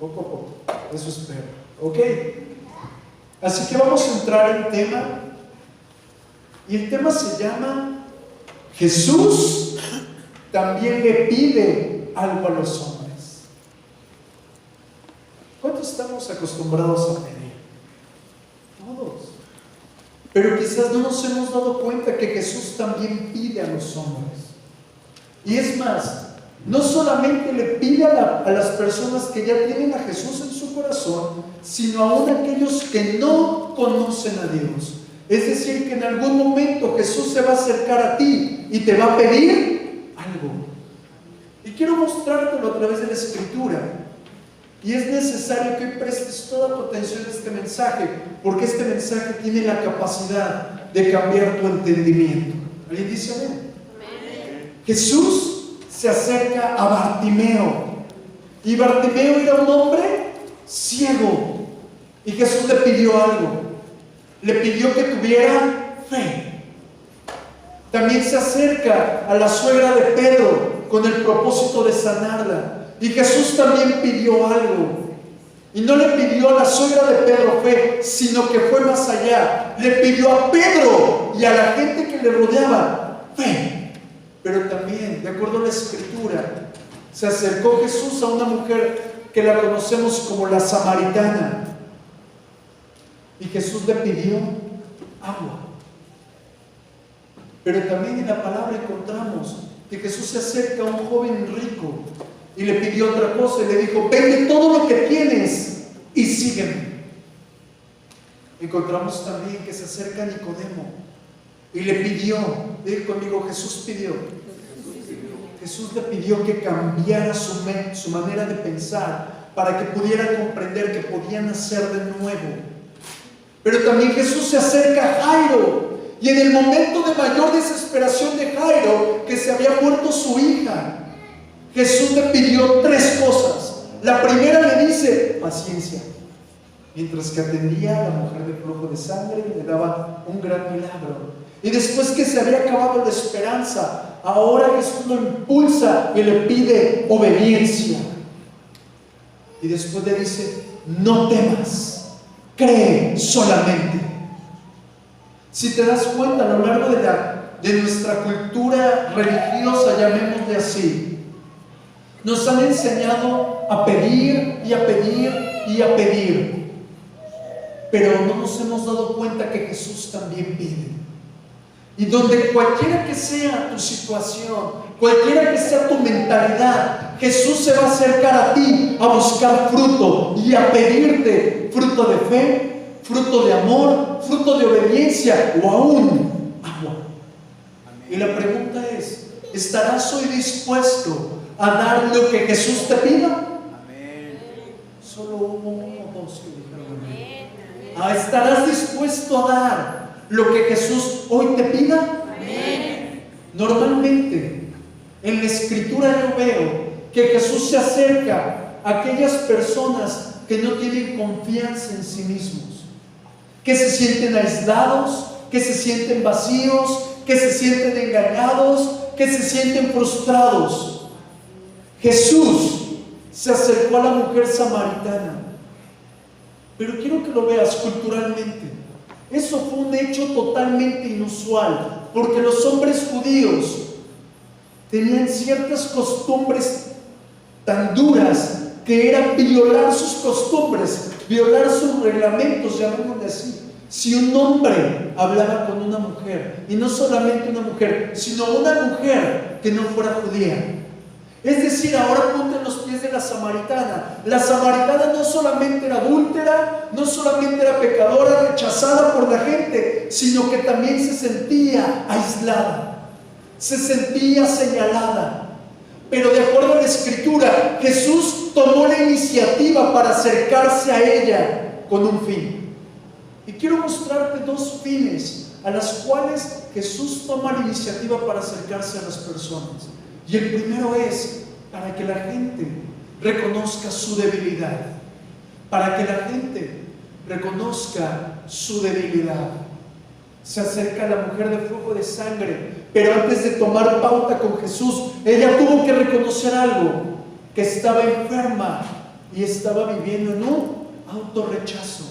poco a poco, eso espero, ¿ok? Así que vamos a entrar en tema, y el tema se llama: Jesús también le pide algo a los hombres. ¿Cuántos estamos acostumbrados a pedir? Todos. Pero quizás no nos hemos dado cuenta que Jesús también pide a los hombres. Y es más, no solamente le pide a las personas que ya tienen a Jesús en su corazón, sino aún a aquellos que no conocen a Dios. Es decir, que en algún momento Jesús se va a acercar a ti y te va a pedir algo. Y quiero mostrártelo a través de la Escritura. Y es necesario que prestes toda tu atención a este mensaje, porque este mensaje tiene la capacidad de cambiar tu entendimiento. ¿Alguien dice amén? Amén. Jesús se acerca a Bartimeo, y Bartimeo era un hombre ciego, y Jesús le pidió algo. Le pidió que tuviera fe. También se acerca a la suegra de Pedro con el propósito de sanarla. Y Jesús también pidió algo. Y no le pidió a la suegra de Pedro fe, sino que fue más allá. Le pidió a Pedro y a la gente que le rodeaba fe. Pero también, de acuerdo a la Escritura, se acercó Jesús a una mujer que la conocemos como la samaritana. Y Jesús le pidió agua. Pero también en la palabra encontramos que Jesús se acerca a un joven rico y le pidió otra cosa, y le dijo: vende todo lo que tienes y sígueme. Encontramos también que se acerca a Nicodemo y le pidió, diga conmigo, Jesús pidió. Jesús le pidió que cambiara su manera de pensar para que pudiera comprender que podía nacer de nuevo. Pero también Jesús se acerca a Jairo, y en el momento de mayor desesperación de Jairo, que se había muerto su hija, Jesús le pidió tres cosas. La primera le dice: paciencia. Mientras que atendía a la mujer de flujo de sangre, le daba un gran milagro. Y después que se había acabado la esperanza, ahora Jesús lo impulsa y le pide obediencia. Y después le dice: no temas, cree solamente. Si te das cuenta, a lo largo de nuestra cultura religiosa, llamémosle así, nos han enseñado a pedir y a pedir y a pedir, pero no nos hemos dado cuenta que Jesús también pide. Y donde cualquiera que sea tu situación, cualquiera que sea tu mentalidad, Jesús se va a acercar a ti a buscar fruto y a pedirte fruto de fe, fruto de amor, fruto de obediencia o aún agua. Y la pregunta es: ¿estarás hoy dispuesto a dar lo que Jesús te pida? Amén. Solo hubo uno o dos que dijeron amén. ¿Estarás dispuesto a dar lo que Jesús hoy te pida? Amén. Normalmente en la Escritura yo veo que Jesús se acerca a aquellas personas que no tienen confianza en sí mismos, que se sienten aislados, que se sienten vacíos, que se sienten engañados, que se sienten frustrados. Jesús se acercó a la mujer samaritana, pero quiero que lo veas culturalmente. Eso fue un hecho totalmente inusual, porque los hombres judíos tenían ciertas costumbres tan duras que era violar sus costumbres, violar sus reglamentos, llamémosle así. Si un hombre hablaba con una mujer, y no solamente una mujer, sino una mujer que no fuera judía, es decir, ahora ponte en los pies de la samaritana. La samaritana no solamente era adúltera, no solamente era pecadora, rechazada por la gente, sino que también se sentía aislada, se sentía señalada. Pero de acuerdo a la Escritura, Jesús tomó la iniciativa para acercarse a ella con un fin. Y quiero mostrarte dos fines a las cuales Jesús toma la iniciativa para acercarse a las personas. Y el primero es para que la gente reconozca su debilidad. Para que la gente reconozca su debilidad. Se acerca a la mujer de flujo de sangre, pero antes de tomar pauta con Jesús, ella tuvo que reconocer algo: que estaba enferma y estaba viviendo en un autorrechazo.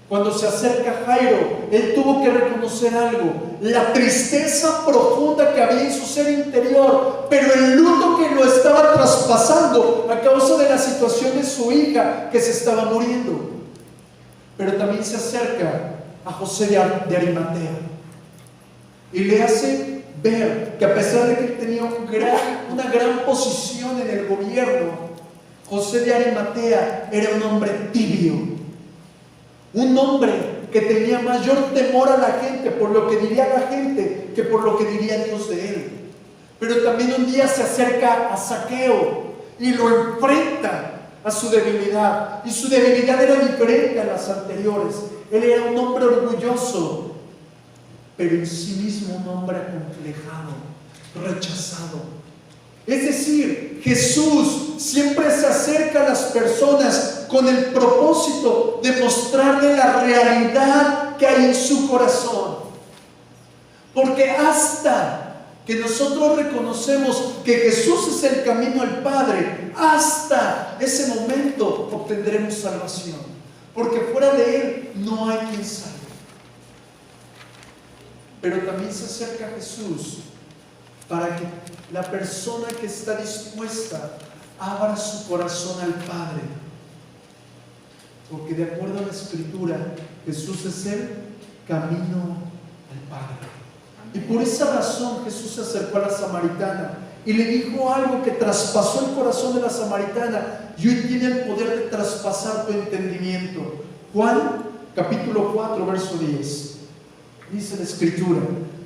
Cuando se acerca Jairo, él tuvo que reconocer algo: la tristeza profunda que había en su ser interior, pero el luto que lo estaba traspasando a causa de la situación de su hija que se estaba muriendo. Pero también se acerca a José de Arimatea y le hace ver que a pesar de que él tenía una gran posición en el gobierno, José de Arimatea era un hombre tibio. Un hombre que tenía mayor temor a la gente por lo que diría la gente que por lo que diría Dios de él. Pero también un día se acerca a Zaqueo y lo enfrenta a su debilidad. Y su debilidad era diferente a las anteriores. Él era un hombre orgulloso, pero en sí mismo un hombre acomplejado, rechazado. Es decir, Jesús siempre se acerca a las personas con el propósito de mostrarle la realidad que hay en su corazón. Porque hasta que nosotros reconocemos que Jesús es el camino al Padre, hasta ese momento obtendremos salvación. Porque fuera de Él no hay quien salve. Pero también se acerca a Jesús para que la persona que está dispuesta abra su corazón al Padre. Porque de acuerdo a la Escritura, Jesús es el camino al Padre. Y por esa razón Jesús se acercó a la samaritana y le dijo algo que traspasó el corazón de la samaritana y hoy tiene el poder de traspasar tu entendimiento. Juan capítulo 4 verso 10. Dice la Escritura: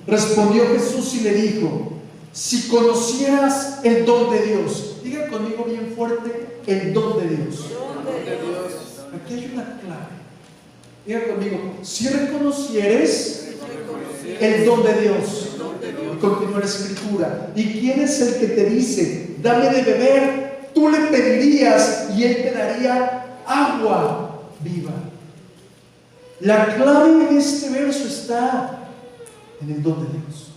respondió Jesús y le dijo: si conocieras el don de Dios. Diga conmigo bien fuerte: el don de Dios. Aquí hay una clave. Diga conmigo: si reconocieres el don de Dios. Y continúa la Escritura: ¿y quién es el que te dice dame de beber? Tú le pedirías y él te daría agua viva. La clave de este verso está en el don de Dios.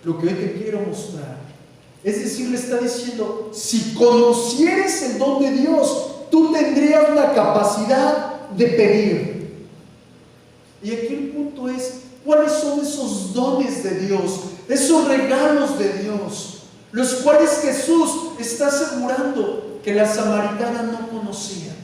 Lo que hoy te quiero mostrar, es decir, le está diciendo: si conocieres el don de Dios, tú tendrías la capacidad de pedir. Y aquí el punto es: ¿cuáles son esos dones de Dios, esos regalos de Dios, los cuales Jesús está asegurando que la samaritana no conocía?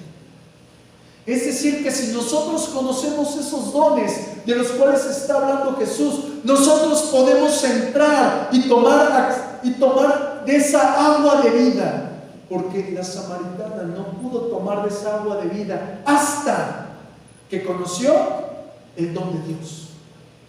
Es decir, que si nosotros conocemos esos dones de los cuales está hablando Jesús, nosotros podemos entrar y tomar de esa agua de vida. Porque la samaritana no pudo tomar de esa agua de vida hasta que conoció el don de Dios.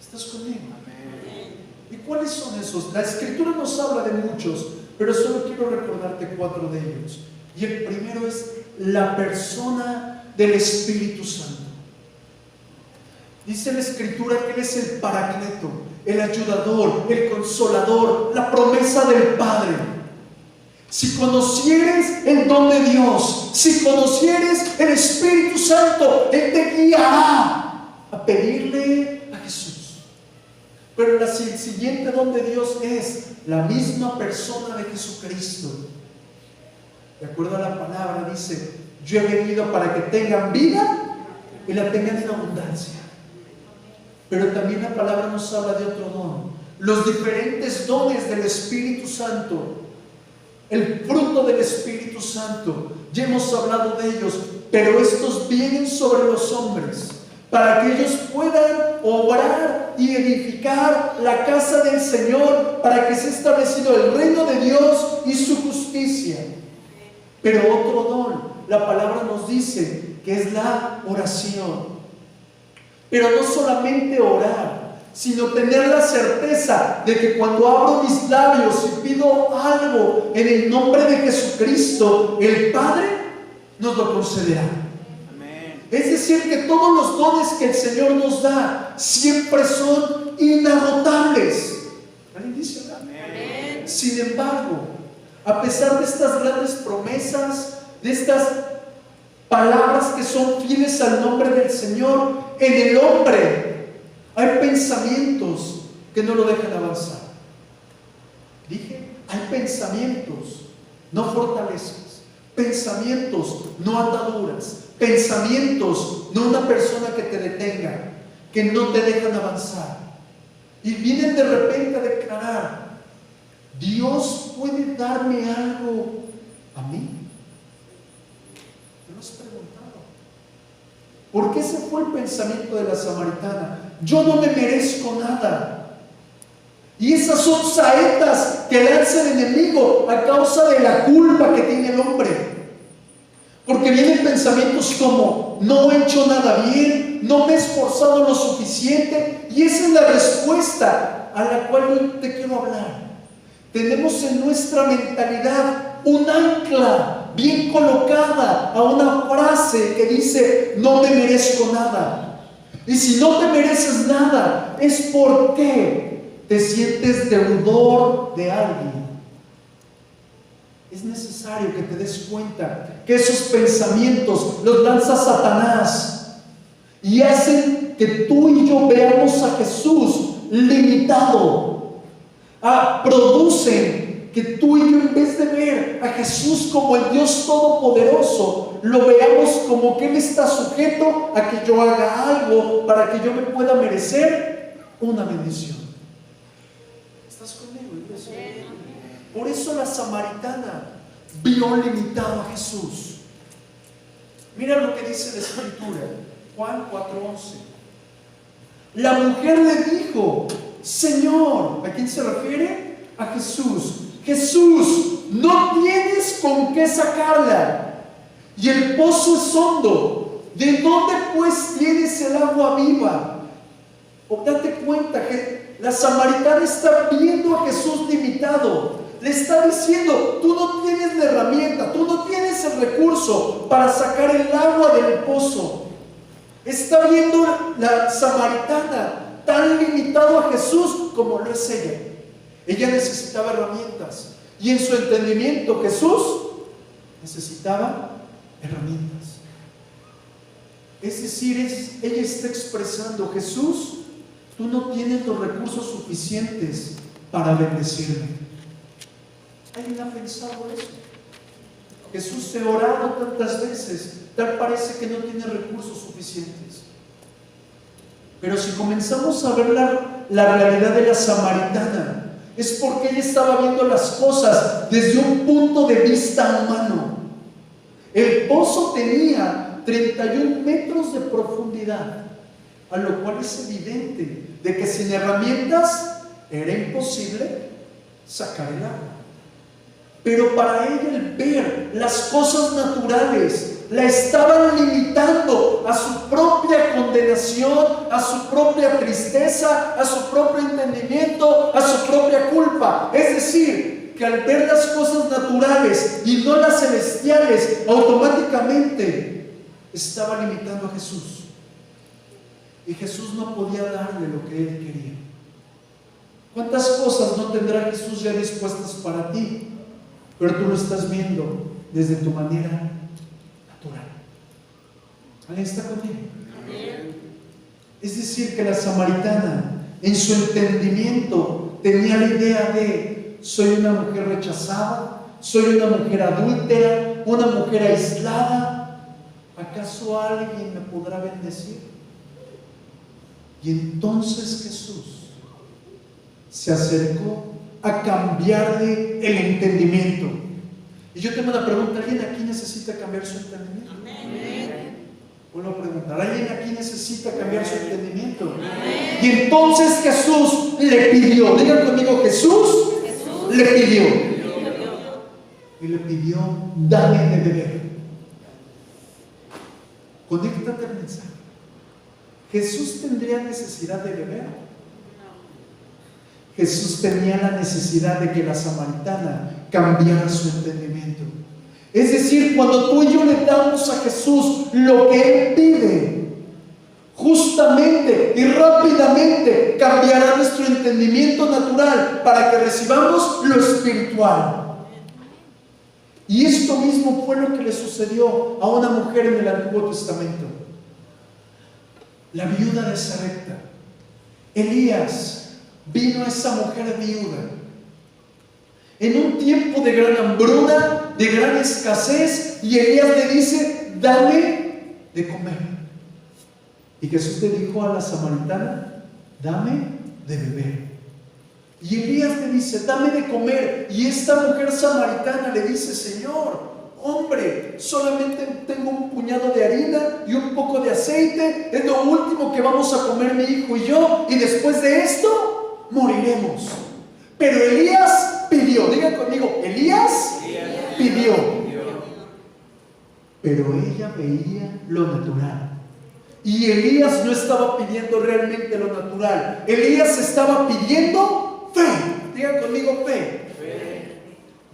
¿Estás conmigo? Amén. ¿Y cuáles son esos? La Escritura nos habla de muchos, pero solo quiero recordarte 4 de ellos. Y el primero es la persona del Espíritu Santo. Dice la Escritura que Él es el Paracleto, el ayudador, el consolador, la promesa del Padre. Si conocieres el don de Dios, si conocieres el Espíritu Santo, Él te guiará a pedirle a Jesús. Pero el siguiente don de Dios es la misma persona de Jesucristo. De acuerdo a la palabra dice: yo he venido para que tengan vida y la tengan en abundancia. Pero también la palabra nos habla de otro don: los diferentes dones del Espíritu Santo, el fruto del Espíritu Santo. Ya hemos hablado de ellos, pero estos vienen sobre los hombres para que ellos puedan obrar y edificar la casa del Señor, para que sea establecido el reino de Dios y su justicia. Pero otro don, la palabra nos dice que es la oración. Pero no solamente orar, sino tener la certeza de que cuando abro mis labios y pido algo en el nombre de Jesucristo, el Padre nos lo concederá. Amén. Es decir, que todos los dones que el Señor nos da siempre son inagotables. ¿Alguien dice amén? Sin embargo, a pesar de estas grandes promesas, de estas palabras que son fieles al nombre del Señor, en el hombre hay pensamientos que no lo dejan avanzar. Dije, hay pensamientos, no fortalezas, pensamientos, no ataduras, pensamientos, no una persona que te detenga, que no te dejan avanzar. Y vienen de repente a declarar: Dios puede darme algo a mí. ¿Te lo has preguntado? ¿Por qué ese fue el pensamiento de la samaritana? Yo no me merezco nada. Y esas son saetas que lanza el enemigo a causa de la culpa que tiene el hombre. Porque vienen pensamientos como: no he hecho nada bien, no me he esforzado lo suficiente. Y esa es la respuesta a la cual yo te quiero hablar. Tenemos en nuestra mentalidad un ancla bien colocada a una frase que dice: no me merezco nada. Y si no te mereces nada, es porque te sientes deudor de alguien. Es necesario que te des cuenta que esos pensamientos los lanza Satanás y hacen que tú y yo veamos a Jesús limitado. Producen que tú y yo, en vez de ver a Jesús como el Dios Todopoderoso, lo veamos como que Él está sujeto a que yo haga algo para que yo me pueda merecer una bendición. ¿Estás conmigo, iglesia? Por eso la samaritana vio limitado a Jesús. Mira lo que dice la Escritura, Juan 4:11. La mujer le dijo: Señor, ¿a quién se refiere? A Jesús. Jesús, no tienes con qué sacarla, y el pozo es hondo. ¿De dónde pues tienes el agua viva? O date cuenta que la samaritana está viendo a Jesús limitado. Le está diciendo: tú no tienes la herramienta, tú no tienes el recurso para sacar el agua del pozo. Está viendo la samaritana tan limitado a Jesús como lo es ella. Ella necesitaba herramientas, y en su entendimiento Jesús necesitaba herramientas. Es decir, ella está expresando: Jesús, tú no tienes los recursos suficientes para bendecirme. ¿Alguien ha pensado eso? Jesús se ha orado tantas veces, tal parece que no tiene recursos suficientes. Pero si comenzamos a ver la realidad de la samaritana, es porque ella estaba viendo las cosas desde un punto de vista humano. El pozo tenía 31 metros de profundidad, a lo cual es evidente de que sin herramientas era imposible sacar el agua. Pero para ella, el ver las cosas naturales la estaban limitando a su propia condenación, a su propia tristeza, a su propio entendimiento, a su propia culpa. Es decir, que al ver las cosas naturales y no las celestiales, automáticamente estaba limitando a Jesús. Y Jesús no podía darle lo que él quería. ¿Cuántas cosas no tendrá Jesús ya dispuestas para ti? Pero tú lo estás viendo desde tu manera natural. ¿Alguien está conmigo? Es decir, que la samaritana, en su entendimiento, tenía la idea de: soy una mujer rechazada, soy una mujer adúltera, una mujer aislada. ¿Acaso alguien me podrá bendecir? Y entonces Jesús se acercó a cambiarle el entendimiento. Y yo tengo una pregunta: ¿alguien aquí necesita cambiar su entendimiento? Vuelvo a preguntar: ¿alguien aquí necesita cambiar su entendimiento? Amén. Y entonces Jesús le pidió, digan conmigo: Jesús le pidió. Y le pidió: dame de beber. Conéctate al mensaje. ¿Jesús tendría necesidad de beber? Jesús tenía la necesidad de que la samaritana cambiara su entendimiento. Es decir, cuando tú y yo le damos a Jesús lo que Él pide, justamente y rápidamente cambiará nuestro entendimiento natural para que recibamos lo espiritual. Y esto mismo fue lo que le sucedió a una mujer en el Antiguo Testamento, la viuda de Sarepta. Elías vino a esa mujer viuda en un tiempo de gran hambruna, de gran escasez, y Elías le dice: dame de comer. Y Jesús le dijo a la samaritana: dame de beber. Y Elías le dice: dame de comer. Y esta mujer samaritana le dice: Señor, hombre, solamente tengo un puñado de harina y un poco de aceite, es lo último que vamos a comer mi hijo y yo, y después de esto moriremos. Pero Elías pidió, diga conmigo, Elías pidió. Pero ella veía lo natural. Y Elías no estaba pidiendo realmente lo natural. Elías estaba pidiendo fe. Diga conmigo, fe.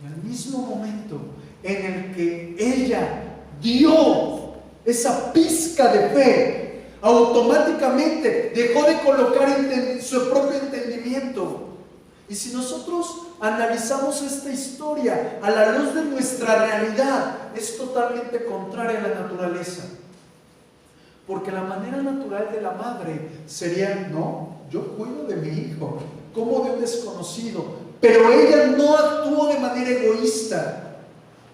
En el mismo momento en el que ella dio esa pizca de fe, automáticamente dejó de colocar su propio entendimiento. Y si nosotros analizamos esta historia a la luz de nuestra realidad, es totalmente contraria a la naturaleza. Porque la manera natural de la madre sería: no, yo cuido de mi hijo, como de un desconocido. Pero ella no actuó de manera egoísta.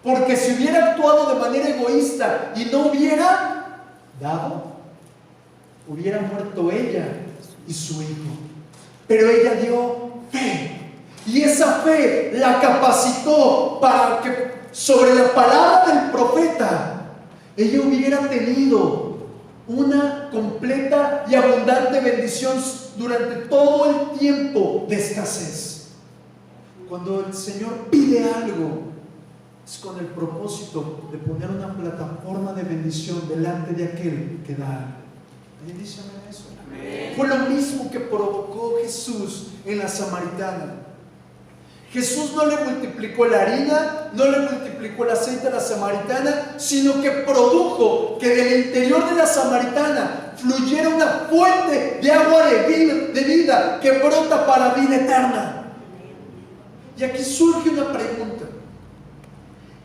Porque si hubiera actuado de manera egoísta y no hubiera dado, hubiera muerto ella y su hijo. Pero ella dio fe. Y esa fe la capacitó para que sobre la palabra del profeta ella hubiera tenido una completa y abundante bendición durante todo el tiempo de escasez. Cuando el Señor pide algo, es con el propósito de poner una plataforma de bendición delante de aquel que da algo. ¿Alguien dice amén a eso? Amén. Fue lo mismo que provocó Jesús en la samaritana. Jesús no le multiplicó la harina, no le multiplicó el aceite a la samaritana, sino que produjo que del interior de la samaritana fluyera una fuente de agua de vida que brota para vida eterna. Y aquí surge una pregunta: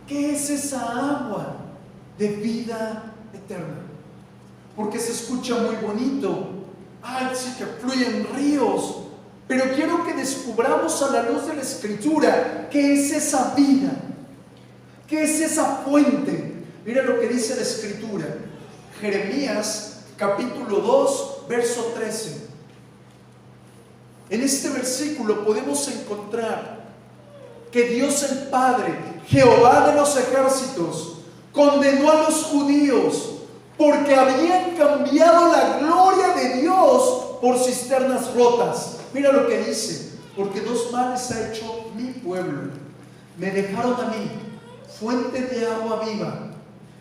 ¿qué es esa agua de vida eterna? Porque se escucha muy bonito. Ay, sí, que fluyen ríos. Pero quiero que descubramos a la luz de la Escritura qué es esa vida, qué es esa fuente. Mira lo que dice la Escritura. Jeremías capítulo 2, verso 13. En este versículo podemos encontrar que Dios el Padre, Jehová de los ejércitos, condenó a los judíos porque habían cambiado la gloria de Dios por cisternas rotas. Mira lo que dice: porque dos males ha hecho mi pueblo. Me dejaron a mí fuente de agua viva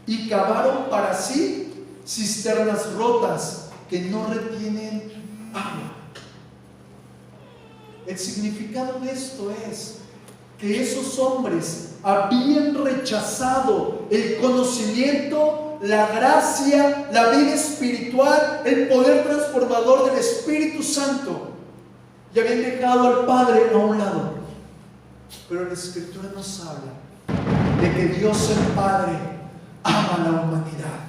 y cavaron para sí cisternas rotas que no retienen agua. El significado de esto es que esos hombres habían rechazado el conocimiento, la gracia, la vida espiritual, el poder transformador del Espíritu Santo, y habían dejado al Padre a un lado. Pero la Escritura nos habla de que Dios el Padre ama a la humanidad.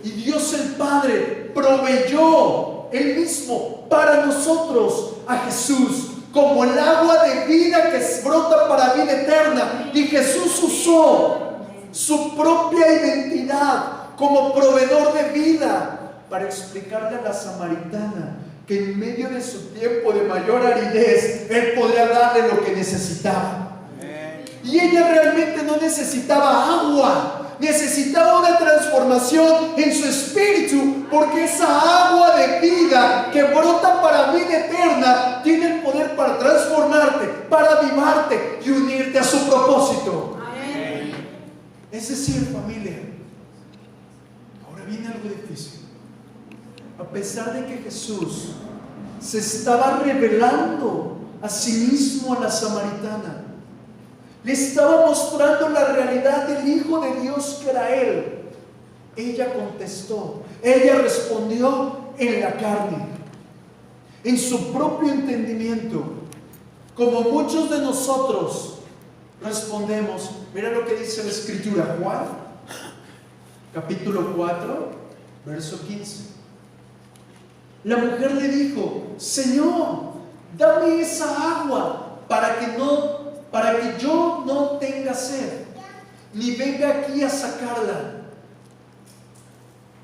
Y Dios el Padre proveyó Él mismo para nosotros a Jesús como el agua de vida que brota para vida eterna. Y Jesús usó su propia identidad como proveedor de vida para explicarle a la samaritana que en medio de su tiempo de mayor aridez Él podría darle lo que necesitaba. Y ella realmente no necesitaba agua, necesitaba una transformación en su espíritu, porque esa agua de vida que brota para vida eterna tiene el poder para transformarte, para avivarte y unirte a su propósito. Amén. Es decir, familia, ahora viene algo difícil. A pesar de que Jesús se estaba revelando a sí mismo a la samaritana, le estaba mostrando la realidad del Hijo de Dios que era Él, ella contestó, ella respondió en la carne, en su propio entendimiento, como muchos de nosotros respondemos. Mira lo que dice la Escritura, Juan capítulo 4, verso 15. La mujer le dijo: Señor, dame esa agua para que no para que yo no tenga sed, ni venga aquí a sacarla.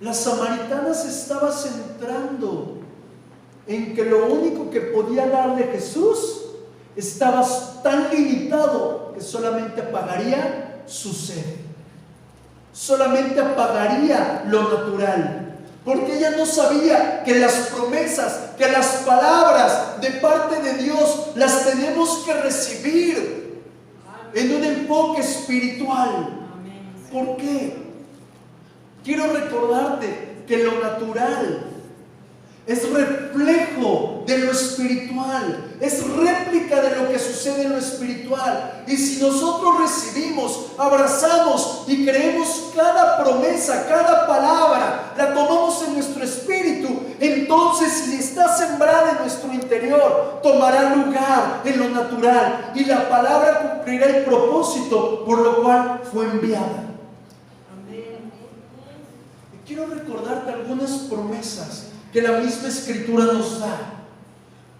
La samaritana se estaba centrando en que lo único que podía darle Jesús estaba tan limitado que solamente apagaría su sed, solamente apagaría lo natural, porque ella no sabía que las promesas, que las palabras de parte de Dios las tenemos que recibir en un enfoque espiritual. ¿Por qué? Quiero recordarte que lo natural es reflejo de lo espiritual, es réplica de lo que sucede en lo espiritual. Y si nosotros recibimos, abrazamos y creemos cada promesa, cada palabra, la tomamos en nuestro espíritu, entonces si está sembrada en nuestro interior, tomará lugar en lo natural y la palabra cumplirá el propósito por lo cual fue enviada. Quiero recordarte algunas promesas que la misma Escritura nos da.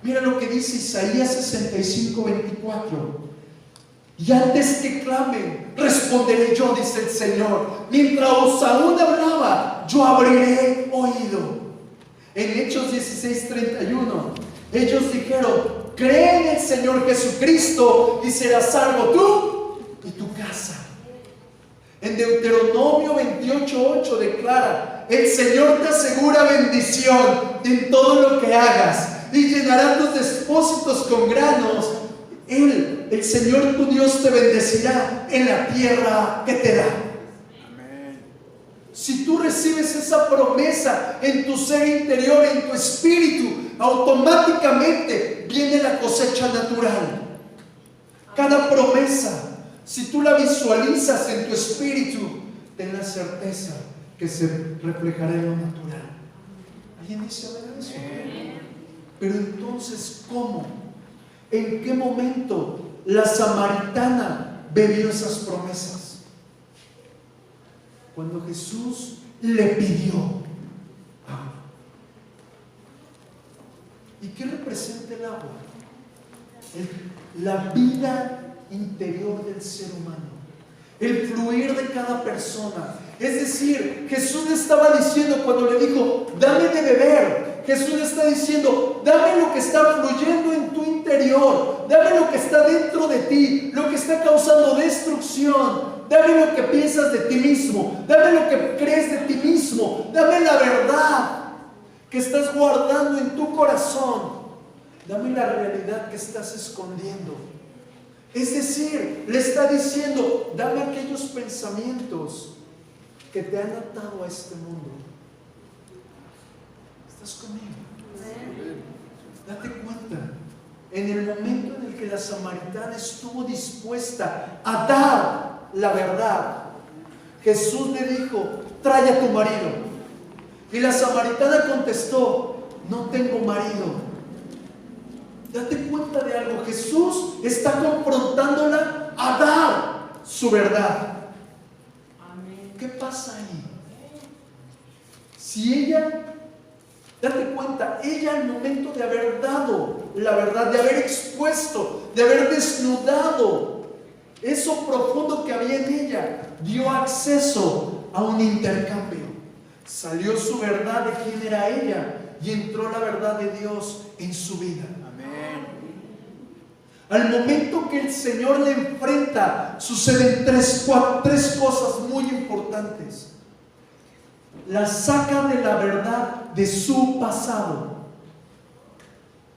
Mira lo que dice Isaías 65:24. Y antes que clamen, responderé yo, dice el Señor. Mientras aún hablaba, yo abriré oído. En Hechos 16:31, ellos dijeron: cree en el Señor Jesucristo y serás salvo tú y tu casa. En Deuteronomio 28:8 declara: el Señor te asegura bendición en todo lo que hagas y llenará tus depósitos con granos. El Señor tu Dios te bendecirá en la tierra que te da. Amén. Si tú recibes esa promesa en tu ser interior, en tu espíritu, automáticamente viene la cosecha natural. Cada promesa, si tú la visualizas en tu espíritu, ten la certeza que se reflejará en lo natural. ¿Alguien dice amén a eso? Pero entonces, ¿cómo? ¿En qué momento la samaritana bebió esas promesas? Cuando Jesús le pidió agua. ¿Y qué representa el agua? La vida interior del ser humano, el fluir de cada persona. Es decir, Jesús le estaba diciendo cuando le dijo: dame de beber, Jesús le está diciendo: dame lo que está fluyendo en tu interior, dame lo que está dentro de ti, lo que está causando destrucción, dame lo que piensas de ti mismo, dame lo que crees de ti mismo, dame la verdad que estás guardando en tu corazón, dame la realidad que estás escondiendo. Es decir, le está diciendo: dame aquellos pensamientos que te han atado a este mundo. ¿Estás conmigo? Date cuenta, en el momento en el que la samaritana estuvo dispuesta a dar la verdad, Jesús le dijo: trae a tu marido. Y la samaritana contestó: no tengo marido. Date cuenta de algo, Jesús está confrontándola a dar su verdad. ¿Qué pasa ahí? Si ella, date cuenta, ella al momento de haber dado la verdad, de haber expuesto, de haber desnudado eso profundo que había en ella, dio acceso a un intercambio. Salió su verdad de quién era ella y entró la verdad de Dios en su vida. Al momento que el Señor le enfrenta, suceden tres cosas muy importantes. La saca de la verdad de su pasado.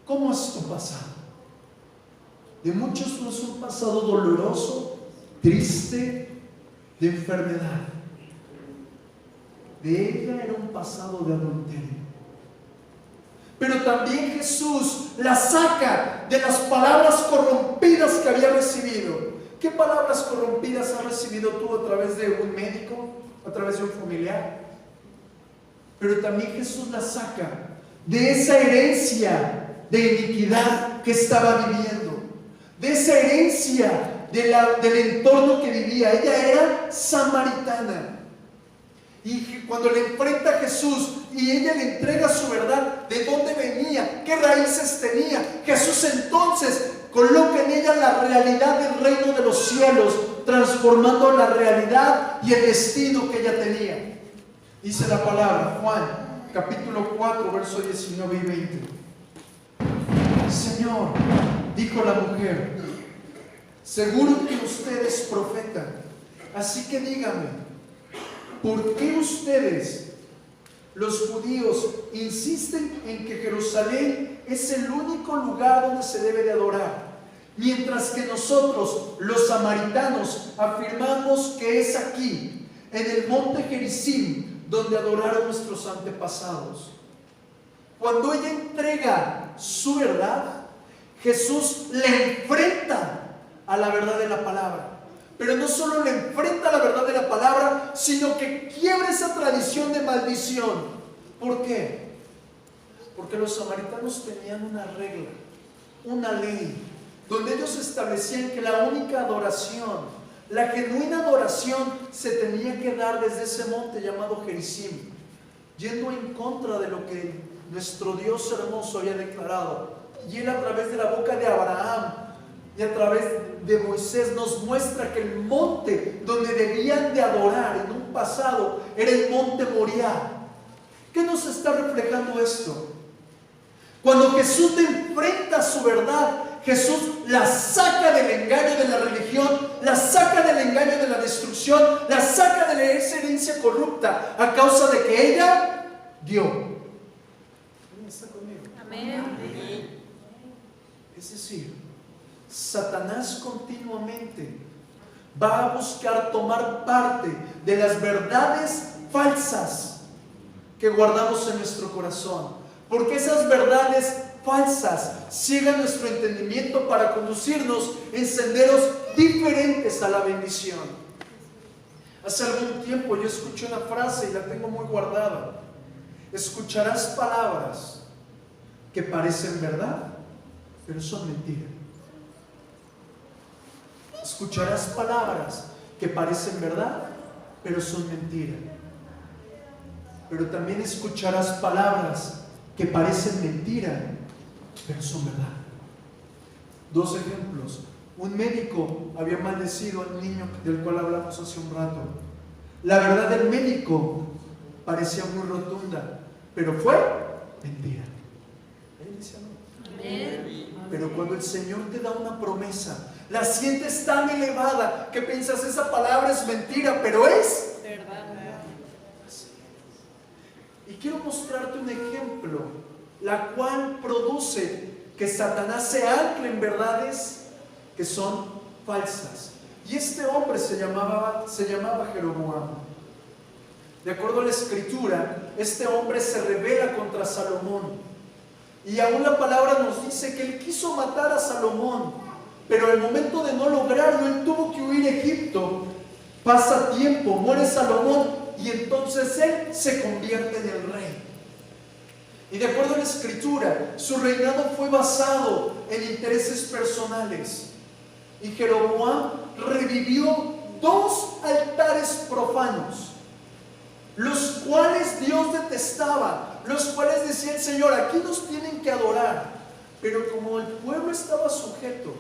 ¿Cómo es tu pasado? De muchos es un pasado doloroso, triste, de enfermedad. De ella era un pasado de adulterio. Pero también Jesús la saca de las palabras corrompidas que había recibido. ¿Qué palabras corrompidas has recibido tú a través de un médico, a través de un familiar? Pero también Jesús la saca de esa herencia de iniquidad que estaba viviendo, de esa herencia del entorno que vivía. Ella era samaritana. Y cuando le enfrenta a Jesús y ella le entrega su verdad, de dónde venía, qué raíces tenía, Jesús entonces Coloca en ella la realidad del reino de los cielos, transformando la realidad y el destino que ella tenía. Dice la palabra, Juan, capítulo 4, versos 19 y 20. Señor, dijo la mujer, seguro que usted es profeta, así que dígame, ¿por qué ustedes, los judíos, insisten en que Jerusalén es el único lugar donde se debe de adorar, mientras que nosotros, los samaritanos, afirmamos que es aquí, en el monte Gerizim, donde adoraron nuestros antepasados? Cuando ella entrega su verdad, Jesús le enfrenta a la verdad de la palabra. Pero no solo le enfrenta a la verdad de la palabra, sino que quiebra esa tradición de maldición. ¿Por qué? Porque los samaritanos tenían una regla, una ley, donde ellos establecían que la única adoración, la genuina adoración, se tenía que dar desde ese monte llamado Gerizim, yendo en contra de lo que nuestro Dios hermoso había declarado. Y él, a través de la boca de Abraham y a través de Moisés, nos muestra que el monte donde debían de adorar en un pasado era el monte Moriah. ¿Qué nos está reflejando esto? Cuando Jesús te enfrenta a su verdad, Jesús la saca del engaño de la religión, la saca del engaño de la destrucción, la saca de esa herencia corrupta a causa de que ella dio. ¿Quién está conmigo? Amén. Es decir, Satanás continuamente va a buscar tomar parte de las verdades falsas que guardamos en nuestro corazón, porque esas verdades falsas ciegan nuestro entendimiento para conducirnos en senderos diferentes a la bendición. Hace algún tiempo yo escuché una frase y la tengo muy guardada: escucharás palabras que parecen verdad, pero son mentiras. Escucharás palabras que parecen verdad, pero son mentiras. Pero también escucharás palabras que parecen mentira, pero son verdad. Dos ejemplos. Un médico había maldecido al niño del cual hablamos hace un rato. La verdad del médico parecía muy rotunda, pero fue mentira. Él dice no. Amén. Pero cuando el Señor te da una promesa, la sientes tan elevada que piensas, esa palabra es mentira, pero es Verdad. Y quiero mostrarte un ejemplo, la cual produce que Satanás se ancle en verdades que son falsas. Y este hombre se llamaba Jeroboam. De acuerdo a la Escritura, este hombre se rebela contra Salomón. Y aún la palabra nos dice que él quiso matar a Salomón, pero al momento de no lograrlo, él tuvo que huir a Egipto. Pasa tiempo, muere Salomón, y entonces él se convierte en el rey. Y de acuerdo a la Escritura, su reinado fue basado en intereses personales. Y Jeroboam revivió 2 altares profanos, los cuales Dios detestaba, los cuales decía el Señor, aquí nos tienen que adorar. Pero como el pueblo estaba sujeto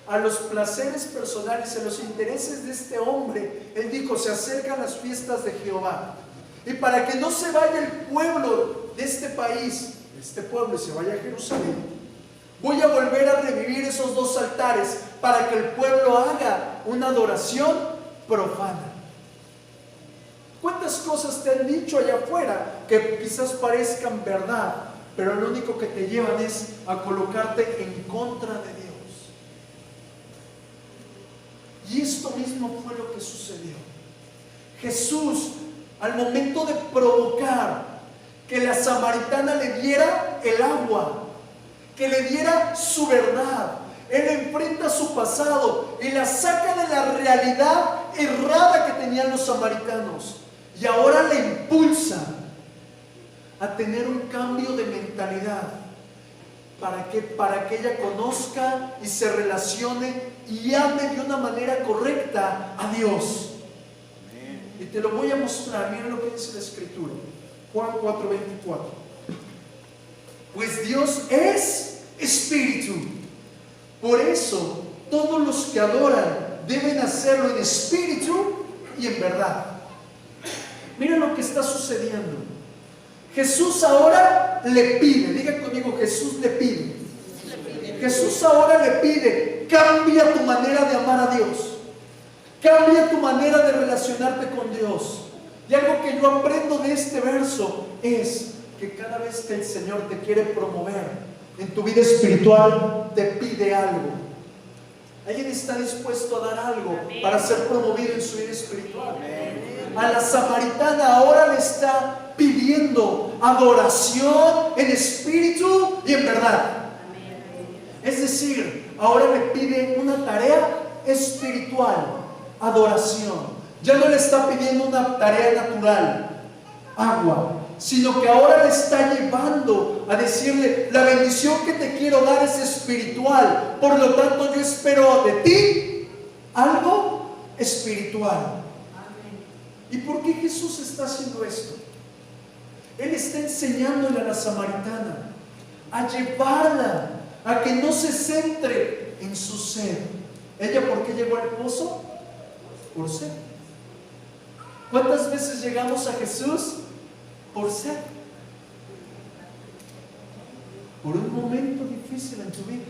a los placeres personales, a los intereses de este hombre, él dijo, se acercan las fiestas de Jehová, y para que no se vaya el pueblo de este país, de este pueblo, y se vaya a Jerusalén, voy a volver a revivir esos 2 altares para que el pueblo haga una adoración profana. ¿Cuántas cosas te han dicho allá afuera que quizás parezcan verdad, pero lo único que te llevan es a colocarte en contra de Dios? Y esto mismo fue lo que sucedió. Jesús, al momento de provocar que la samaritana le diera el agua, que le diera su verdad, él enfrenta su pasado y la saca de la realidad errada que tenían los samaritanos, y ahora le impulsa a tener un cambio de mentalidad. ¿Para qué? Para que ella conozca y se relacione y ame de una manera correcta a Dios. Y te lo voy a mostrar. Mira lo que dice la Escritura, Juan 4:24. Pues Dios es espíritu, Por eso, todos los que adoran deben hacerlo en espíritu y en verdad. Miren lo que está sucediendo. Jesús ahora le pide, diga conmigo, Jesús le pide. Jesús ahora le pide, cambia tu manera de amar a Dios. Cambia tu manera de relacionarte con Dios. Y algo que yo aprendo de este verso es que cada vez que el Señor te quiere promover en tu vida espiritual, te pide algo. Alguien está dispuesto a dar algo para ser promovido en su vida espiritual. A la samaritana ahora le está pidiendo adoración en espíritu y en verdad. Es decir, ahora le pide una tarea espiritual, adoración. Ya no le está pidiendo una tarea natural, agua, sino que ahora le está llevando a decirle, la bendición que te quiero dar es espiritual, por lo tanto yo espero de ti algo espiritual. ¿Y por qué Jesús está haciendo esto? Él está enseñándole a la samaritana a llevarla a que no se centre en su sed. ¿Ella por qué llegó al pozo? Por sed. ¿Cuántas veces llegamos a Jesús? Por sed. Por un momento difícil en tu vida.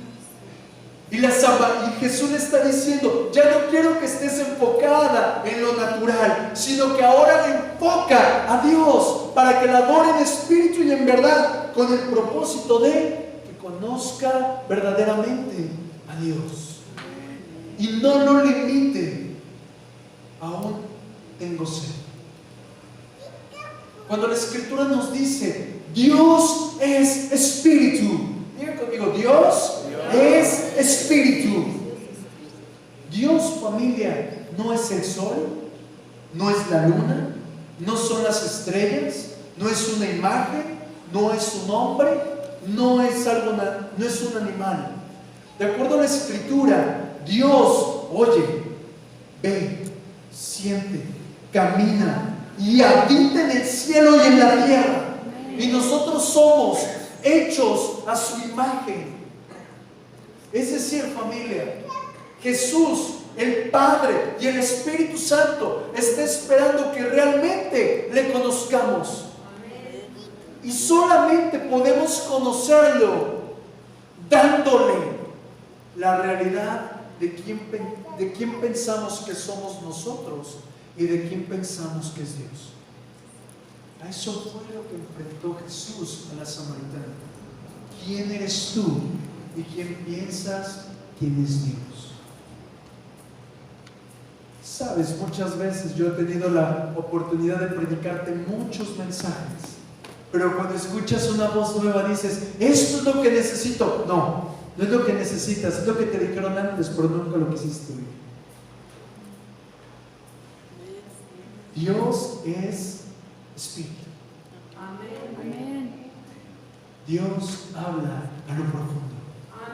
Y Jesús le está diciendo, ya no quiero que estés enfocada en lo natural, sino que ahora le enfoca a Dios para que la adore en espíritu y en verdad, con el propósito de que conozca verdaderamente a Dios. Y no lo limite. Aún tengo sed. Cuando la Escritura nos dice, Dios es espíritu. Diga conmigo, Dios es espíritu. Dios, familia, no es el sol, no es la luna, no son las estrellas, no es una imagen, no es un hombre, no es un animal. De acuerdo a la Escritura, Dios oye, ve, siente, camina y habita en el cielo y en la tierra. Y nosotros somos hechos a su imagen. Es decir, familia, Jesús, el Padre y el Espíritu Santo está esperando que realmente le conozcamos. Y solamente podemos conocerlo dándole la realidad de quién pensamos que somos nosotros y de quién pensamos que es Dios. A eso fue lo que enfrentó Jesús a la samaritana. ¿Quién eres tú? ¿Y quién piensas quién es Dios? Sabes, muchas veces yo he tenido la oportunidad de predicarte muchos mensajes, pero cuando escuchas una voz nueva dices, esto es lo que necesito. No, no es lo que necesitas, es lo que te dijeron antes, pero nunca lo quisiste oír. Dios es espíritu. Amén. Dios habla a lo profundo.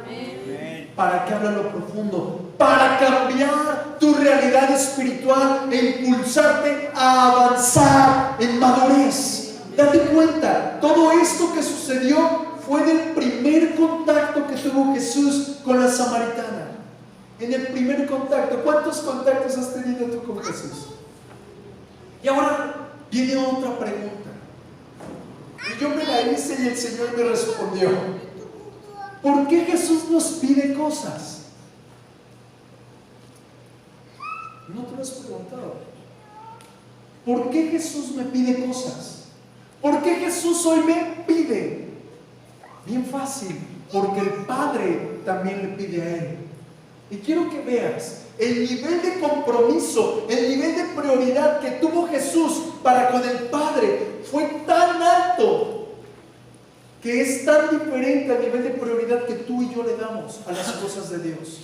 Amén. ¿Para qué habla a lo profundo? Para cambiar tu realidad espiritual e impulsarte a avanzar en madurez. Date cuenta, todo esto que sucedió fue en el primer contacto que tuvo Jesús con la samaritana. En el primer contacto. ¿Cuántos contactos has tenido tú con Jesús? Y ahora viene otra pregunta. Y yo me la hice y el Señor me respondió. ¿Por qué Jesús nos pide cosas? ¿No te lo has preguntado? ¿Por qué Jesús me pide cosas? ¿Por qué Jesús hoy me pide? Bien fácil, porque el Padre también le pide a Él. Y quiero que veas el nivel de compromiso, el nivel de prioridad que tuvo Jesús para con el Padre fue tan alto que es tan diferente al nivel de prioridad que tú y yo le damos a las cosas de Dios.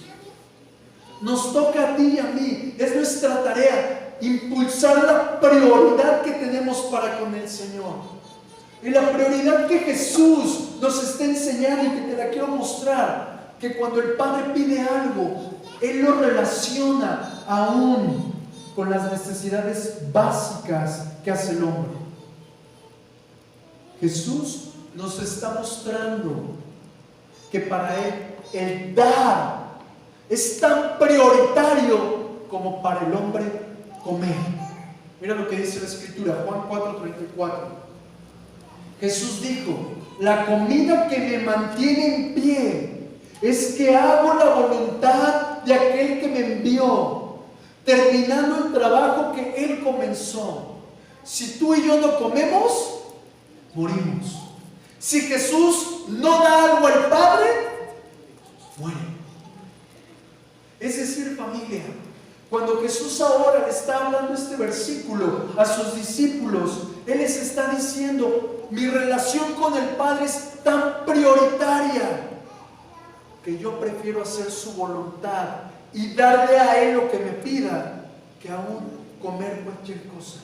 Nos toca a ti y a mí, es nuestra tarea impulsar la prioridad que tenemos para con el Señor. Y la prioridad que Jesús nos está enseñando y que te la quiero mostrar, que cuando el Padre pide algo, Él lo relaciona aún con las necesidades básicas que hace el hombre. Jesús nos está mostrando que para Él el dar es tan prioritario como para el hombre comer. Mira lo que dice la Escritura, Juan 4:34. Jesús dijo: la comida que me mantiene en pie es que hago la voluntad de aquel que me envió, terminando el trabajo que Él comenzó. Si tú y yo no comemos, morimos. Si Jesús no da algo al Padre, muere. Es decir, familia, cuando Jesús ahora le está hablando este versículo a sus discípulos, Él les está diciendo: mi relación con el Padre es tan prioritaria que yo prefiero hacer su voluntad y darle a Él lo que me pida que aún comer cualquier cosa.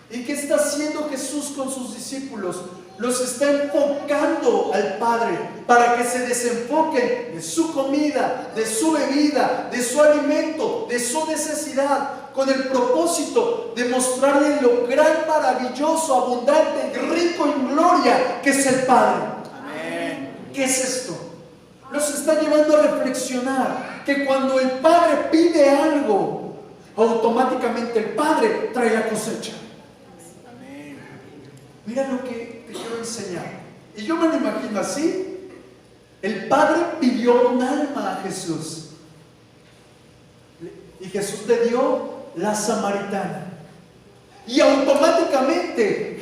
¿Y qué está haciendo Jesús con sus discípulos? Los está enfocando al Padre para que se desenfoquen de su comida, de su bebida, de su alimento, de su necesidad, con el propósito de mostrarle lo gran, maravilloso, abundante, rico en gloria que es el Padre. Amén. ¿Qué es esto? Los está llevando a reflexionar que cuando el Padre pide algo, automáticamente el Padre trae la cosecha. Mira lo que te quiero enseñar. Y yo me lo imagino así. El Padre pidió un alma a Jesús. Y Jesús le dio la samaritana. Y automáticamente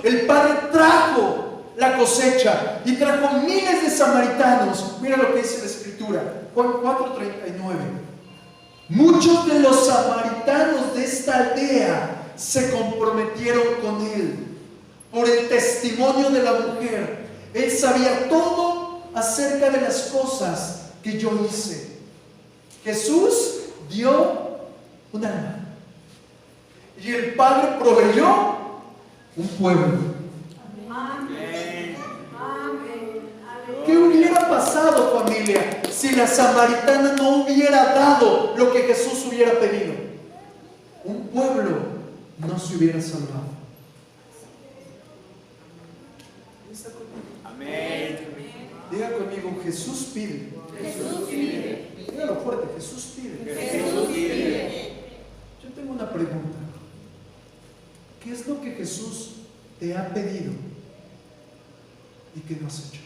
el Padre trajo la cosecha. Y trajo miles de samaritanos. Mira lo que dice la Escritura. Juan 4:39. Muchos de los samaritanos de esta aldea se comprometieron con Él. Por el testimonio de la mujer, Él sabía todo acerca de las cosas que yo hice. Jesús dio un alma. Y el Padre proveyó un pueblo. Amén. ¿Qué hubiera pasado, familia, si la samaritana no hubiera dado lo que Jesús hubiera pedido? Un pueblo no se hubiera salvado. Amén. Diga conmigo: Jesús pide. Jesús pide. Dígalo fuerte: Jesús pide. Jesús pide. Yo tengo una pregunta. ¿Qué es lo que Jesús te ha pedido y que no has hecho?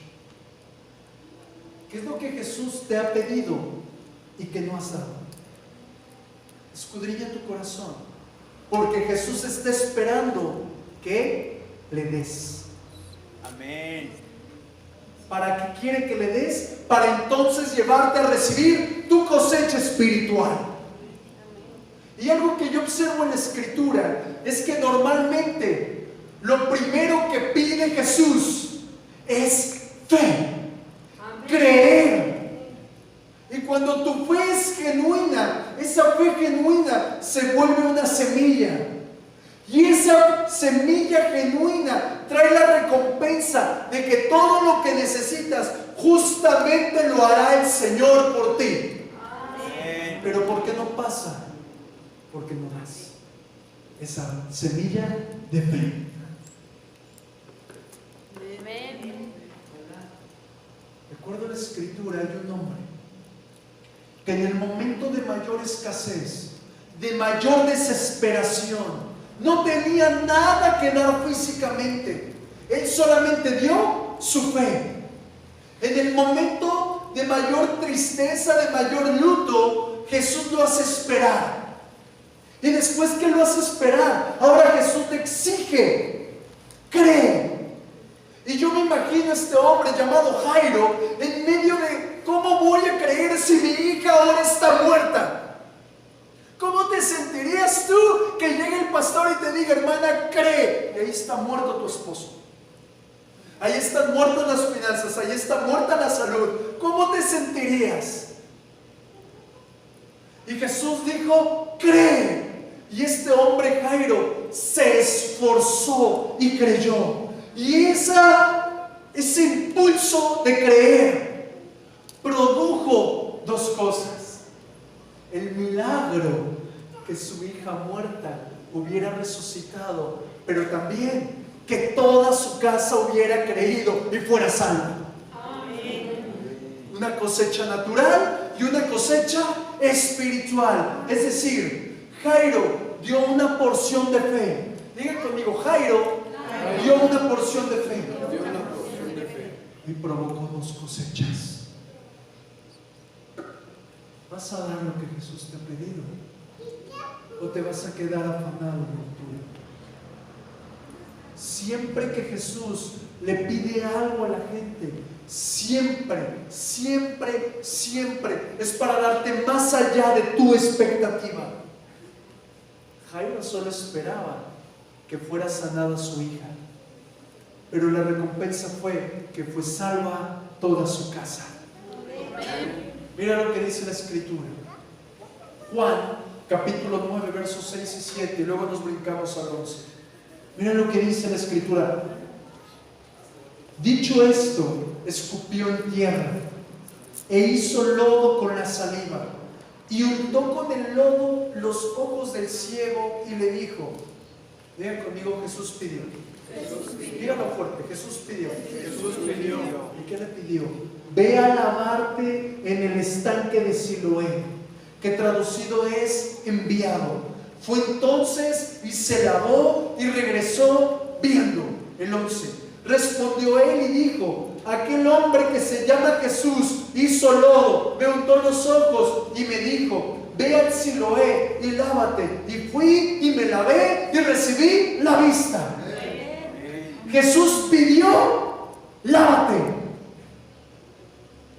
¿Qué es lo que Jesús te ha pedido y que no has dado? Escudriña tu corazón, porque Jesús está esperando que le des. Amén. ¿Para qué quiere que le des? Para entonces llevarte a recibir tu cosecha espiritual. Y algo que yo observo en la Escritura es que normalmente lo primero que pide Jesús es fe, creer. Y cuando tu fe es genuina, esa fe genuina se vuelve una semilla. Y esa semilla genuina trae la recompensa de que todo lo que necesitas justamente lo hará el Señor por ti. Amén. Pero ¿por qué no pasa? Porque no das esa semilla de fe. Recuerdo la Escritura, hay un hombre que en el momento de mayor escasez, de mayor desesperación, no tenía nada que dar físicamente. Él solamente dio su fe. En el momento de mayor tristeza, de mayor luto, Jesús lo hace esperar. Y después que lo hace esperar, ahora Jesús te exige: cree. Y yo me imagino a este hombre llamado Jairo en medio de: ¿cómo voy a creer si mi hija ahora está muerta? ¿Cómo te sentirías tú que llegue el pastor y te diga: hermana, cree? Y ahí está muerto tu esposo. Ahí están muertas las finanzas, ahí está muerta la salud. ¿Cómo te sentirías? Y Jesús dijo: cree. Y este hombre Jairo se esforzó y creyó. Y ese impulso de creer produjo dos cosas: el milagro que su hija muerta hubiera resucitado, pero también que toda su casa hubiera creído y fuera salva. Una cosecha natural y una cosecha espiritual. Es decir, Jairo dio una porción de fe. Diga conmigo, Jairo dio una porción de fe y provocó 2 cosechas. ¿Vas a dar lo que Jesús te ha pedido? ¿O te vas a quedar afanado en lo tuyo? Siempre que Jesús le pide algo a la gente, siempre es para darte más allá de tu expectativa. Jairo solo esperaba que fuera sanada su hija, pero la recompensa fue que fue salva toda su casa. Mira lo que dice la Escritura. Juan capítulo 9 versos 6 y 7, y luego nos brincamos al 11. Mira lo que dice la Escritura. Dicho esto, escupió en tierra e hizo lodo con la saliva y untó con el lodo los ojos del ciego y le dijo, digan conmigo, Jesús pidió. Díganlo fuerte, Jesús pidió. ¿Y qué le pidió? Ve a lavarte en el estanque de Siloé, que traducido es enviado. Fue entonces y se lavó y regresó viendo. El 11. Respondió él y dijo, aquel hombre que se llama Jesús hizo lodo, me untó los ojos y me dijo, ve al Siloé y lávate. Y fui y me lavé y recibí la vista. Jesús pidió, lávate.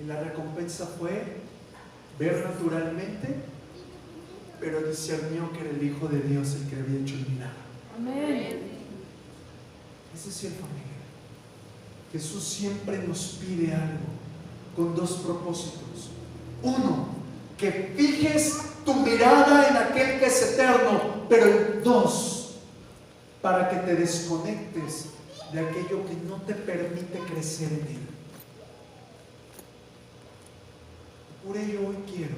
Y la recompensa fue ver naturalmente, pero discernió que era el Hijo de Dios el que había hecho el milagro. Amén. Ese es el familia. Jesús siempre nos pide algo con 2 propósitos. 1, que fijes tu mirada en aquel que es eterno, pero 2, para que te desconectes de aquello que no te permite crecer en él. Por ello hoy quiero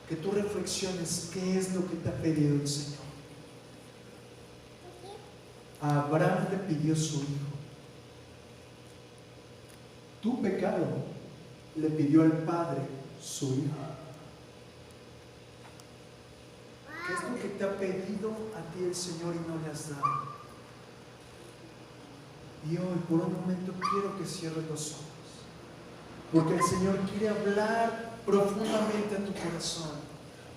que tú reflexiones qué es lo que te ha pedido el Señor. A Abraham le pidió su hijo. Tu pecado le pidió al Padre su hijo. ¿Qué es lo que te ha pedido a ti el Señor y no le has dado? Y hoy por un momento quiero que cierres los ojos, porque el Señor quiere hablar profundamente a tu corazón,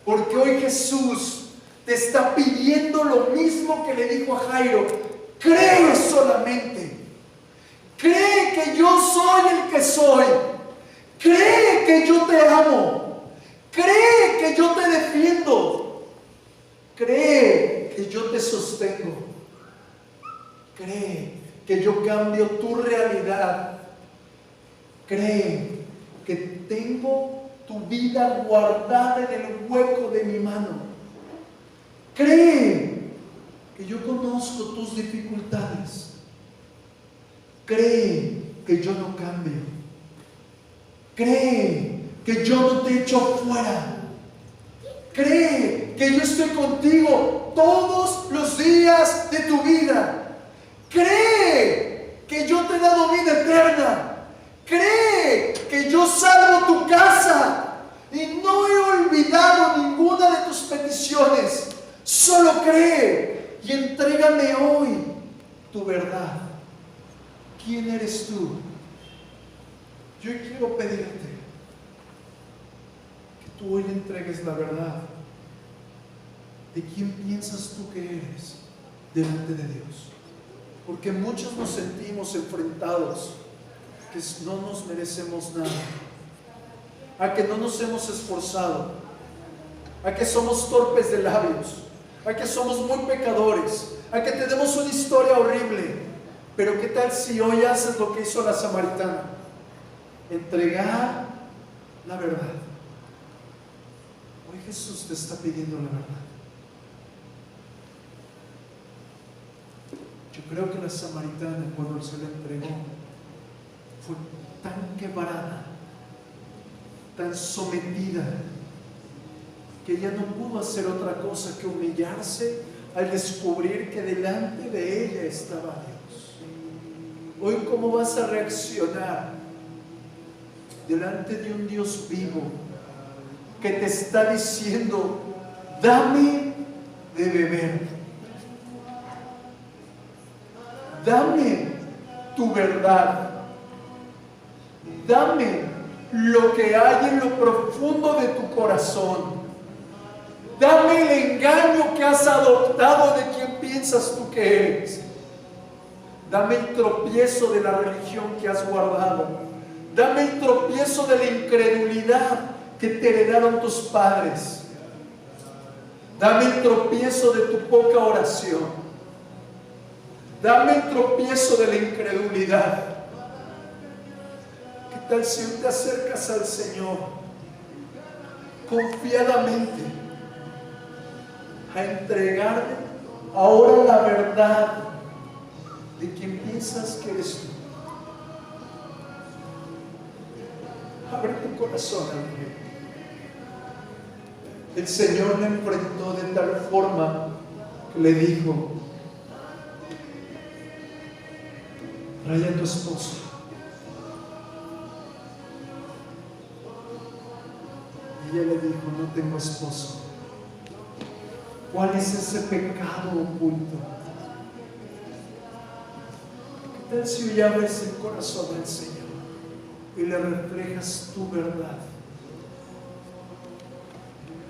porque hoy Jesús te está pidiendo lo mismo que le dijo a Jairo. Cree solamente, cree que yo soy el que soy, cree que yo te amo, cree que yo te defiendo, cree que yo te sostengo, cree que yo cambio tu realidad, cree que tengo tu vida guardada en el hueco de mi mano, cree que yo conozco tus dificultades, cree que yo no cambio, cree que yo no te echo fuera, cree que yo estoy contigo todos los días de tu vida, cree que yo te he dado vida eterna, cree que yo salvo tu casa y no he olvidado ninguna de tus peticiones. Solo cree y entrégame hoy tu verdad. ¿Quién eres tú? Yo quiero pedirte que tú hoy le entregues la verdad de quién piensas tú que eres delante de Dios. Porque muchos nos sentimos enfrentados, que no nos merecemos nada, a que no nos hemos esforzado, a que somos torpes de labios, a que somos muy pecadores, a que tenemos una historia horrible. Pero ¿qué tal si hoy haces lo que hizo la samaritana? Entregar la verdad. Hoy Jesús te está pidiendo la verdad. Yo creo que la samaritana, cuando se la entregó, fue tan quebrada, tan sometida, que ella no pudo hacer otra cosa que humillarse al descubrir que delante de ella estaba Dios. Hoy, ¿cómo vas a reaccionar delante de un Dios vivo que te está diciendo: dame de beber, dame tu verdad, dame lo que hay en lo profundo de tu corazón, dame el engaño que has adoptado de quien piensas tú que eres, dame el tropiezo de la religión que has guardado, dame el tropiezo de la incredulidad que te heredaron tus padres, dame el tropiezo de tu poca oración, dame el tropiezo de la incredulidad. ¿Qué tal si hoy te acercas al Señor confiadamente a entregarle ahora la verdad de quien piensas que eres tú? Abre tu corazón al Rey. El Señor le enfrentó de tal forma que le dijo: trae a tu esposo. Y ella le dijo: no tengo esposo. ¿Cuál es ese pecado oculto? ¿Qué tal si hoy abres el corazón del Señor y le reflejas tu verdad?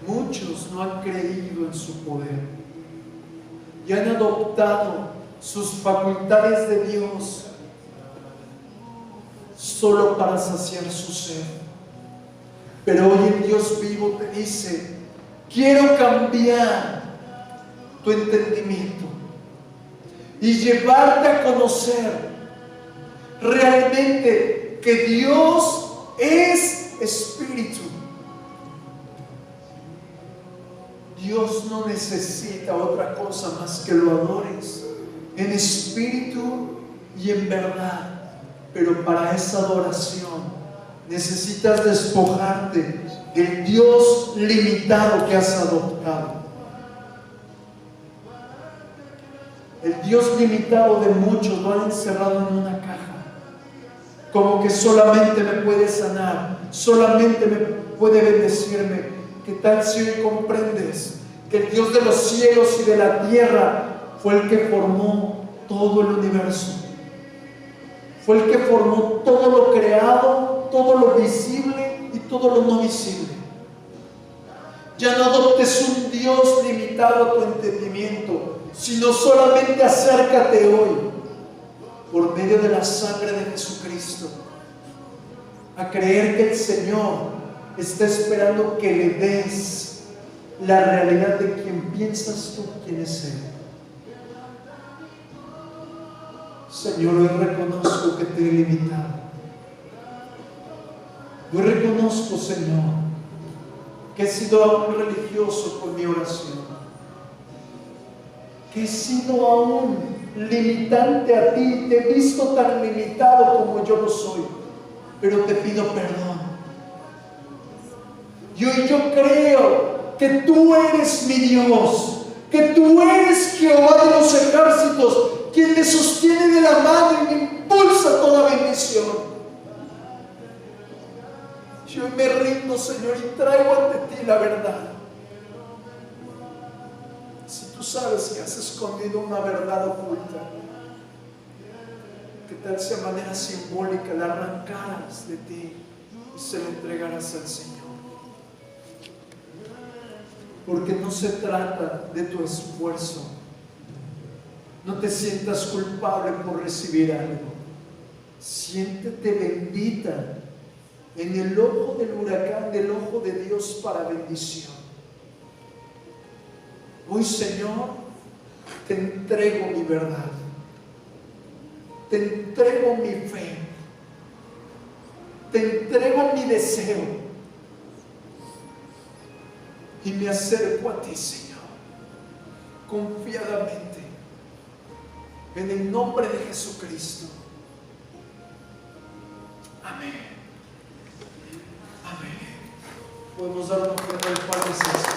Muchos no han creído en su poder y han adoptado sus facultades de Dios solo para saciar su sed. Pero hoy el Dios vivo te dice: quiero cambiar tu entendimiento y llevarte a conocer realmente que Dios es espíritu. Dios no necesita otra cosa más que lo adores en espíritu y en verdad. Pero para esa adoración necesitas despojarte del Dios limitado que has adoptado. El Dios limitado de muchos lo han encerrado en una caja, como que solamente me puede sanar, solamente me puede bendecirme. ¿Qué tal si hoy comprendes que el Dios de los cielos y de la tierra fue el que formó todo el universo? Fue el que formó todo lo creado, todo lo visible y todo lo no visible. Ya no adoptes un Dios limitado a tu entendimiento, sino solamente acércate hoy, por medio de la sangre de Jesucristo, a creer que el Señor está esperando que le des la realidad de quien piensas tú quién es Él. Señor, hoy reconozco que te he limitado. Hoy reconozco, Señor, que he sido aún religioso con mi oración, que he sido aún limitante a ti, te he visto tan limitado como yo lo soy, pero te pido perdón. Y hoy yo creo que tú eres mi Dios, que tú eres Jehová de los ejércitos, quien me sostiene de la mano y me impulsa toda bendición. Yo hoy me rindo, Señor, y traigo ante ti la verdad. Si tú sabes que has escondido una verdad oculta, ¿qué tal si a manera simbólica la arrancaras de ti y se la entregarás al Señor? Porque no se trata de tu esfuerzo. No te sientas culpable por recibir algo. Siéntete bendita en el ojo del huracán, del ojo de Dios para bendición. Hoy, Señor, te entrego mi verdad, te entrego mi fe, te entrego mi deseo y me acerco a ti, Señor, confiadamente, en el nombre de Jesucristo. Amén. Amén. Podemos dar un fuerte al Padre Celestial.